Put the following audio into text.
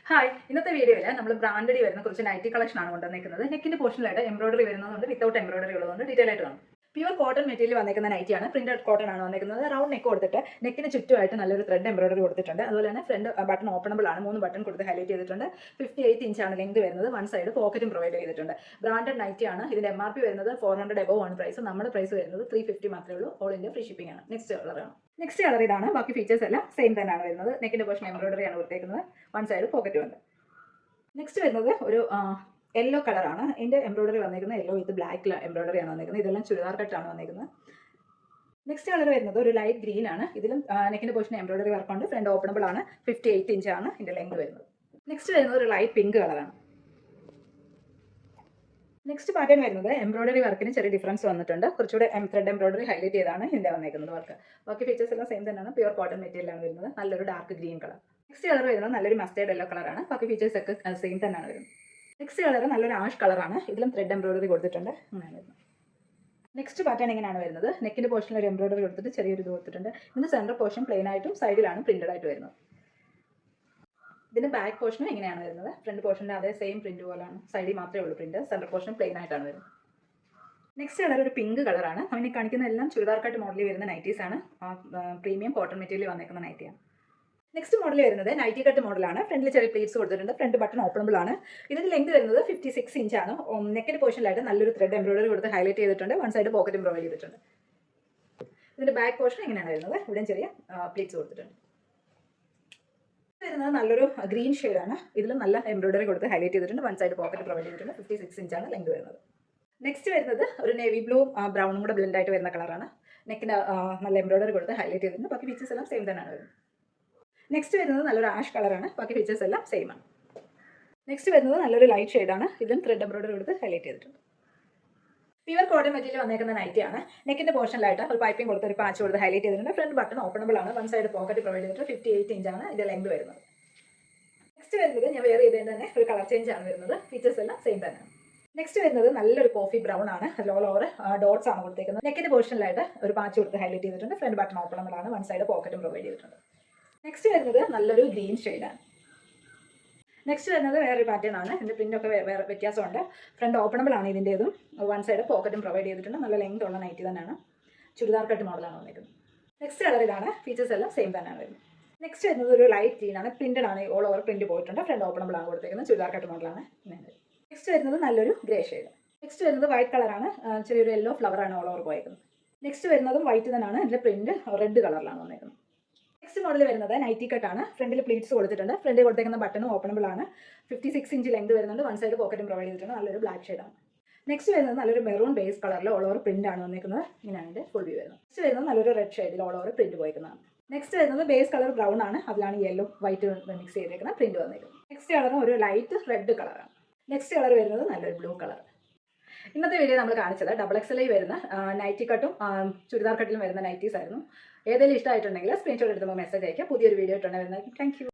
Hi, ഇന്നത്തെ വീഡിയോയിൽ നമ്മൾ ബ്രാൻഡഡി വരുന്ന കുറച്ച് നൈറ്റി കളക്ഷൻ ആണ് കൊണ്ടുവന്നിരിക്കുന്നത്. നെക്കിന്റെ പോർഷനിലായിട്ട് എംബ്രോയിഡറി വരുന്നതുകൊണ്ട് വിത്തൗട്ട് എംബ്രോയിഡറി ഉള്ളതുകൊണ്ട് ഡീറ്റെയിൽ ആയിട്ട് കാണും. പ്യൂർ കോട്ടൺ മെറ്റീരിയൽ വന്നിരിക്കുന്ന നൈറ്റിയാണ്. പ്രിന്റഡ് കോട്ടൺ ആണ് വന്നിരിക്കുന്നത്. റൗണ്ട് നെക്ക് കൊടുത്തിട്ട് നെക്കിന് ചുറ്റുമായിട്ട് നല്ലൊരു ത്രെഡ് എംബ്രോയിഡറി കൊടുത്തിട്ടുണ്ട്. അതുപോലെ തന്നെ ഫ്രണ്ട് ബട്ടൺ ഓപ്പണബിൾ ആണ്. 3 ബട്ടൺ കൊടുത്ത് ഹൈലൈറ്റ് ചെയ്തിട്ടുണ്ട്. 58 ഇഞ്ചാണ് ലെങ്ത് വരുന്നത്. വൺ സൈഡ് പോക്കറ്റും പ്രൊവൈഡ് ചെയ്തിട്ടുണ്ട്. ബ്രാൻഡഡ് നൈറ്റി ആണ്. ഇതിന്റെ MRP വരുന്നത് 400 എബവ് ആണ് പ്രൈസ്. നമ്മുടെ പ്രൈസ് വരുന്നത് 350 മാത്രമേ ഉള്ളൂ. ഓൾ ഇന്ത്യ ഫ്രീ ഷിപ്പിംഗ് ആണ്. നെക്സ്റ്റ് കളർ ഇതാണ്. ബാക്കി ഫീച്ചേഴ്സ് എല്ലാം സെയിം തന്നെയാണ് വരുന്നത്. നെക്കിന്റെ പോർഷൻ എംബ്രോയിഡറി ആണ് കൊടുത്തേക്കുന്നത്. വൺ സൈഡ് പോക്കറ്റും ഉണ്ട്. നെക്സ്റ്റ് വരുന്നത് ഒരു യെല്ലോ കളറാണ്. ഇതിൻ്റെ എംബ്രോയിഡറി വന്നിരിക്കുന്നത് യെല്ലോ വിത്ത് ബ്ലാക്ക് എംബ്രോയിഡറി ആണ് വന്നിരിക്കുന്നത്. ഇതെല്ലാം ചുരിദാർ കട്ടാണ് വന്നിരിക്കുന്നത്. നെക്സ്റ്റ് കളർ വരുന്നത് ഒരു ലൈറ്റ് ഗ്രീൻ ആണ്. ഇതിലും നെക്കിൻ്റെ പോർഷൻ എംബ്രോയിഡറി വർക്കുണ്ട്. ഫ്രണ്ട് ഓപ്പണബിൾ ആണ്. 58 ഇഞ്ചാണ് ഇതിൻ്റെ ലെങ്ത് വരുന്നത്. നെക്സ്റ്റ് വരുന്നത് ഒരു ലൈറ്റ് പിങ്ക് കളറാണ്. നെക്സ്റ്റ് പാറ്റേൺ വരുന്നത് എംബ്രോയിഡറി വർക്കിന് ചെറിയ ഡിഫറൻസ് വന്നിട്ടുണ്ട്. കുറച്ചുകൂടെ ത്രെഡ് എംബ്രോയിഡറി ഹൈലൈറ്റ് ചെയ്താണ് ഇതിൻ്റെ വന്നിരിക്കുന്നത് വർക്ക്. ബാക്കി ഫീച്ചേഴ്സ് എല്ലാം സെയിം തന്നെയാണ്. പ്യൂർ കോട്ടൺ മെറ്റീരിയലാണ് വരുന്നത്. നല്ലൊരു dark green colour. Next colour വരുന്നത് നല്ലൊരു മസ്റ്റേർഡ് യെല്ലോ കളറാണ്. ബാക്കി ഫീച്ചേഴ്സ് ഒക്കെ സെയിം തന്നെയാണ് വരുന്നത്. നെക്സ്റ്റ് കളർ നല്ലൊരു ആഷ് കളറാണ്. ഇതിലും ത്രെഡ് എംബ്രോയിഡറി കൊടുത്തിട്ടുണ്ട്. അങ്ങനെയാണ് വരുന്നത്. നെക്സ്റ്റ് പാറ്റേൺ എങ്ങനെയാണ് വരുന്നത്? നെക്കിൻ്റെ പോർഷനിൽ ഒരു എംബ്രോയിഡറി കൊടുത്തിട്ട് ചെറിയൊരു ഇത് കൊടുത്തിട്ടുണ്ട്. ഇതിൻ്റെ സെൻറ്റർ പോർഷൻ പ്ലെയിൻ ആയിട്ടും സൈഡിലാണ് പ്രിന്റഡ് ആയിട്ട് വരുന്നത്. ഇതിൻ്റെ ബാക്ക് പോർഷനും എങ്ങനെയാണ് വരുന്നത്? ഫ്രണ്ട് പോർഷൻ്റെ അതേ സെയിം പ്രിന്റ് പോലെയാണ്. സൈഡിൽ മാത്രമേ ഉള്ളൂ പ്രിന്റ്. സെൻറ്റർ പോർഷൻ പ്ലെയിൻ ആയിട്ടാണ് വരുന്നത്. നെക്സ്റ്റ് കളർ ഒരു പിങ്ക് കളറാണ്. അവനെ കാണിക്കുന്ന എല്ലാം ചുരിദാർ കട്ട് മോഡലിൽ വരുന്ന നൈറ്റീസ് ആണ്. പ്രീമിയം കോട്ടൺ മെറ്റീരിയൽ വന്നിരിക്കുന്ന നൈറ്റിയാണ്. നെക്സ്റ്റ് മോഡൽ വരുന്നത് നൈറ്റി കട്ട് മോഡലാണ്. ഫ്രണ്ടിൽ ചെറിയ പ്ലീറ്റ്സ് കൊടുത്തിട്ടുണ്ട്. ഫ്രണ്ട് ബട്ടൺ ഓപ്പണബിൾ ആണ്. ഇതിന്റെ ലെങ്ത് വരുന്നത് 56 ഇഞ്ചാണ്. നെക്കിന്റെ പോർഷനിലായിട്ട് നല്ലൊരു ത്രെഡ് എംബ്രോയിഡറി കൊടുത്ത് ഹൈലൈറ്റ് ചെയ്തിട്ടുണ്ട്. വൺ സൈഡ് പോക്കറ്റും പ്രൊവൈഡ് ചെയ്തിട്ടുണ്ട്. ഇതിന്റെ ബാക്ക് പോർഷൻ എങ്ങനെയാണ് വരുന്നത്? ഇവിടെയും ചെറിയ പ്ലീറ്റ്സ് കൊടുത്തിട്ടുണ്ട്. വരുന്നത് നല്ലൊരു ഗ്രീൻ ഷെയ്ഡാണ്. ഇതിലും നല്ല എംബ്രോയിഡറി കൊടുത്ത് ഹൈലൈറ്റ് ചെയ്തിട്ടുണ്ട്. വൺ സൈഡ് പോക്കറ്റ് പ്രൊവൈഡ് ചെയ്തിട്ടുണ്ട്. 56 ഇഞ്ചാണ് ലെങ്ത് വരുന്നത്. നെക്സ്റ്റ് വരുന്നത് ഒരു നേവി ബ്ലൂ ബ്രൗണും കൂടെ ബ്ലെൻഡ് ആയിട്ട് വരുന്ന കളറാണ്. നെക്കിന് നല്ല എംബ്രോയിഡറി കൊടുത്ത് ഹൈലൈറ്റ് ചെയ്തിട്ടുണ്ട്. ബാക്കി ഫീച്ചേഴ്സ് എല്ലാം സെയിം തന്നെയാണ് വരുന്നത്. നെക്സ്റ്റ് വരുന്നത് നല്ലൊരു ആഷ് കളറാണ്. ബാക്കി ഫീച്ചേഴ്സ് എല്ലാം സെയിം ആണ്. നെക്സ്റ്റ് വരുന്നത് നല്ലൊരു ലൈറ്റ് ഷെയ്ഡാണ്. ഇതിലും ത്രെഡ് എംബ്രോയിഡറി കൊടുത്ത് ഹൈലൈറ്റ് ചെയ്തിട്ടുണ്ട്. പ്യൂർ കോട്ടൺ മെറ്റീരിയൽ വന്നേക്കുന്ന നൈറ്റിയാണ്. നെക്കിന്റെ പോർഷനിലായിട്ട് ഒരു പൈപ്പിംഗ് കൊടുത്ത് ഒരു പാച്ച് കൊടുത്ത് ഹൈലൈറ്റ് ചെയ്തിട്ടുണ്ട്. ഫ്രണ്ട് ബട്ടൺ ഓപ്പണബിൾ ആണ്. വൺ സൈഡ് പോക്കറ്റ് പ്രൊവൈഡ് ചെയ്തിട്ട് 58 ഇഞ്ചാണ് ഇതിന്റെ ലെങ്ത് വരുന്നത്. നെക്സ്റ്റ് വരുന്നത് ഞാൻ വെയർ ചെയ്തതിന് തന്നെ ഒരു കളർ ചേഞ്ച് ആണ് വരുന്നത്. ഫീച്ചേഴ്സ് എല്ലാം സെയിം തന്നെയാണ്. നെക്സ്റ്റ് വരുന്നത് നല്ലൊരു കോഫി ബ്രൗൺ ആണ്. ഓൾ ഓവർ ഡോട്ട്സ് ആണ് കൊടുത്തേക്കുന്നത്. നെക്കിന്റെ പോർഷനിലായിട്ട് ഒരു പാച്ച് കൊടുത്ത് ഹൈലൈറ്റ് ചെയ്തിട്ടുണ്ട്. ഫ്രണ്ട് ബട്ടൺ ഓപ്പണബിൾ ആണ്. വൺ സൈഡ് പോക്കറ്റും പ്രൊവൈഡ് ചെയ്തിട്ടുണ്ട്. നെക്സ്റ്റ് വരുന്നത് നല്ലൊരു ഗ്രീൻ ഷെയ്ഡാണ്. നെക്സ്റ്റ് വരുന്നത് വേറൊരു പാറ്റേൺ ആണ്. ഇതിൻ്റെ പ്രിൻ്റൊക്കെ വേറെ വ്യത്യാസമുണ്ട്. ഫ്രണ്ട് ഓപ്പണബിൾ ആണ് ഇതിൻ്റെതും. വൺ സൈഡ് പോക്കറ്റും പ്രൊവൈഡ് ചെയ്തിട്ടുണ്ട്. നല്ല ലെങ്ത് ഉള്ള നൈറ്റി തന്നെയാണ്. ചുരിദാർ കട്ട് മോഡലാണ് വന്നിരിക്കുന്നത്. നെക്സ്റ്റ് കളർ ഇതാണ്. ഫീച്ചേഴ്സ് എല്ലാം സെയിം തന്നെയാണ് വരുന്നത്. നെക്സ്റ്റ് വരുന്നത് ഒരു ലൈറ്റ് ഗ്രീൻ ആണ്. പ്രിന്റഡ് ആണ്. ഓൾ ഓവർ പ്രിന്റ് പോയിട്ടുണ്ട്. ഫ്രണ്ട് ഓപ്പണബിൾ ആണ് കൊടുത്തേക്കുന്നത്. ചുരിദാർ കട്ട് മോഡലാണ്. നെക്സ്റ്റ് വരുന്നത് നല്ലൊരു ഗ്രേ ഷെയ്ഡ്. നെക്സ്റ്റ് വരുന്നത് വൈറ്റ് കളറാണ്. ചെറിയൊരു യെല്ലോ ഫ്ലവറാണ് ഓൾ ഓവർ പോയിരിക്കുന്നത്. നെക്സ്റ്റ് വരുന്നതും വൈറ്റ് തന്നെയാണ്. ഇതിൻ്റെ പ്രിന്റ് റെഡ് കളറിലാണ് വന്നിരിക്കുന്നത്. നെക്സ്റ്റ് മോഡൽ വരുന്നത് നൈറ്റി കട്ടാണ്. ഫ്രണ്ടിൽ പ്ലീറ്റ്സ് കൊടുത്തിട്ടുണ്ട്. ഫ്രണ്ടിൽ കൊടുത്തേക്കുന്ന ബട്ടണും ഓപ്പണബിൾ ആണ്. 56 ഇഞ്ച് ലെങ്ത് വരുന്നുണ്ട്. വൺ സൈഡ് പോക്കറ്റും പ്രൊവൈഡ് ചെയ്തിട്ടുണ്ട്. നല്ലൊരു ബ്ലാക്ക് ഷെയ്ഡാണ്. നെക്സ്റ്റ് വരുന്നത് നല്ലൊരു മെറൂൺ ബേസ് കളറിൽ ഓൾ ഓവർ പ്രിന്റ് ആണ് വന്നിരിക്കുന്നത്. ഇങ്ങനെയാണ് ഇതിന്റെ ഫുൾ വ്യൂ വരുന്നത്. നെക്സ്റ്റ് വരുന്നത് നല്ലൊരു റെഡ് ഷെയ്ഡിൽ ഓൾ ഓവർ പ്രിന്റ് പോയിരിക്കുന്നതാണ്. നെക്സ്റ്റ് വരുന്നത് ബേസ് കളർ ബ്രൗൺ ആണ്. അതിലാണ് യെല്ലോ വൈറ്റ് മിക്സ് ചെയ്തേക്കുന്ന പ്രിന്റ് വന്നിരിക്കുന്നത്. നെക്സ്റ്റ് കളറും ഒരു ലൈറ്റ് റെഡ് കളറാണ്. നെക്സ്റ്റ് കളർ വരുന്നത് നല്ലൊരു ബ്ലൂ കളർ. ഇന്നത്തെ വീഡിയോ നമ്മൾ കാണിച്ചത് XXL വരുന്ന നൈറ്റി കട്ടും ചുരിദാർ കട്ടിലും വരുന്ന നൈറ്റീസ് ആയിരുന്നു. ഏതെങ്കിലും ഇഷ്ടമായിട്ടുണ്ടെങ്കിൽ സ്ക്രീൻഷോട്ട് എടുത്തുമ്പോൾ മെസ്സേജ് അയക്കുക. പുതിയൊരു വീഡിയോ ഇട്ടുണ്ടെങ്കിൽ താങ്ക് യു.